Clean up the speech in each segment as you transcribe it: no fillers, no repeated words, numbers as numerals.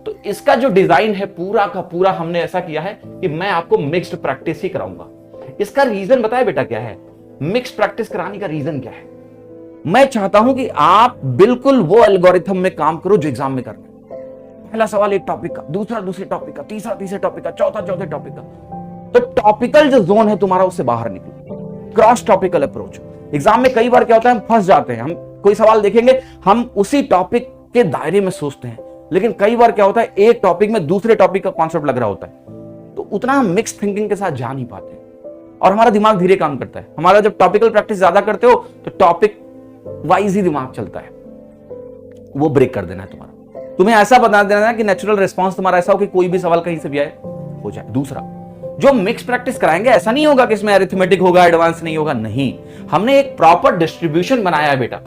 तो इसका जो डिजाइन है पूरा का पूरा हमने ऐसा किया है कि मैं आपको मिक्स्ड प्रैक्टिस ही कराऊंगा। इसका रीजन बताए बेटा क्या है? मिक्स्ड प्रैक्टिस कराने का रीजन क्या है? मैं चाहता हूं कि आप बिल्कुल वो एल्गोरिथम में काम करो जो एग्जाम में करना है। पहला सवाल एक टॉपिक का, दूसरा दूसरे टॉपिक का, तीसरा तीसरे टॉपिक का, चौथा चौथे टॉपिक का। तो टॉपिकल जो जोन है तुम्हारा उससे बाहर निकलो, क्रॉस टॉपिकल अप्रोच। एग्जाम में कई बार क्या होता है, हम फंस जाते हैं। हम कोई सवाल देखेंगे, हम उसी टॉपिक के दायरे में सोचते हैं, लेकिन कई बार क्या होता है, एक टॉपिक में दूसरे टॉपिक का कॉन्सेप्ट लग रहा होता है, तो उतना हम मिक्स थिंकिंग के साथ जा नहीं पाते और हमारा दिमाग धीरे काम करता है। हमारा जब टॉपिकल प्रैक्टिस ज्यादा करते हो तो टॉपिक वाइज ही दिमाग चलता है, वो ब्रेक कर देना है तुम्हारा। तुम्हें ऐसा बता देना है कि नेचुरल रिस्पॉन्स तुम्हारा ऐसा हो कि कोई भी सवाल कहीं से भी आए हो जाए। दूसरा, जो मिक्स प्रैक्टिस कराएंगे ऐसा नहीं होगा कि इसमें अरिथमेटिक होगा, एडवांस नहीं होगा, नहीं। हमने एक प्रॉपर डिस्ट्रीब्यूशन बनाया है बेटा।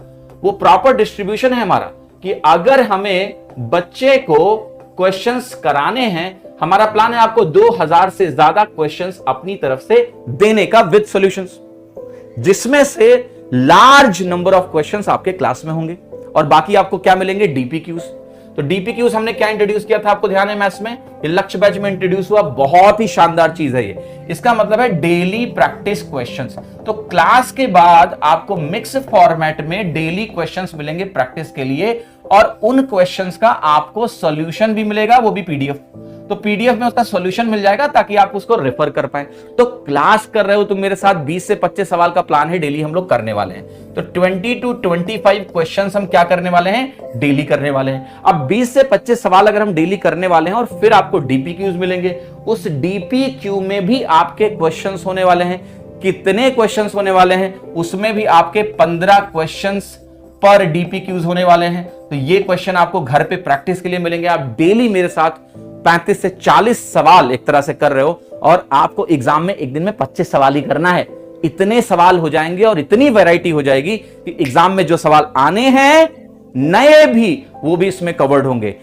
वो प्रॉपर डिस्ट्रीब्यूशन है हमारा कि अगर हमें बच्चे को क्वेश्चंस कराने हैं, हमारा प्लान है आपको 2000 से ज्यादा क्वेश्चंस अपनी तरफ से देने का विद सॉल्यूशंस, जिसमें से लार्ज नंबर ऑफ क्वेश्चंस आपके क्लास में होंगे और बाकी आपको क्या मिलेंगे, डीपीक्यूज। तो डीपीक्यूज हमने क्या इंट्रोड्यूस किया था, आपको ध्यान है मैथ्स में, ये लक्ष्य बैच में इंट्रोड्यूस हुआ। बहुत ही शानदार चीज है ये। इसका मतलब है डेली प्रैक्टिस क्वेश्चंस। तो क्लास के बाद आपको मिक्स फॉर्मेट में डेली क्वेश्चंस मिलेंगे प्रैक्टिस के लिए, और उन क्वेश्चंस का आपको सॉल्यूशन भी मिलेगा, वो भी पीडीएफ। तो पीडीएफ में उसका सॉल्यूशन मिल जाएगा ताकि आप उसको रेफर कर पाए। तो क्लास कर रहे हो तुम मेरे साथ, 20 से 25 सवाल का प्लान है डेली हम लोग करने वाले हैं। तो 20 to 25 क्वेश्चंस हम क्या करने वाले हैं, डेली करने वाले हैं। अब 20 से 25 सवाल अगर हम डेली करने वाले हैं और फिर आपको डीपीक्यूज मिलेंगे, उस डीपीक्यू में भी आपके क्वेश्चंस होने वाले हैं। कितने क्वेश्चंस होने वाले हैं, उसमें भी आपके 15 क्वेश्चंस पर डीपीक्यूज होने वाले हैं। तो ये क्वेश्चन आपको घर पे प्रैक्टिस के लिए मिलेंगे। आप डेली मेरे साथ 35 से 40 सवाल एक तरह से कर रहे हो और आपको एग्जाम में एक दिन में 25 सवाल ही करना है। इतने सवाल हो जाएंगे और इतनी वैरायटी हो जाएगी कि एग्जाम में जो सवाल आने हैं नए भी, वो भी इसमें कवर्ड होंगे।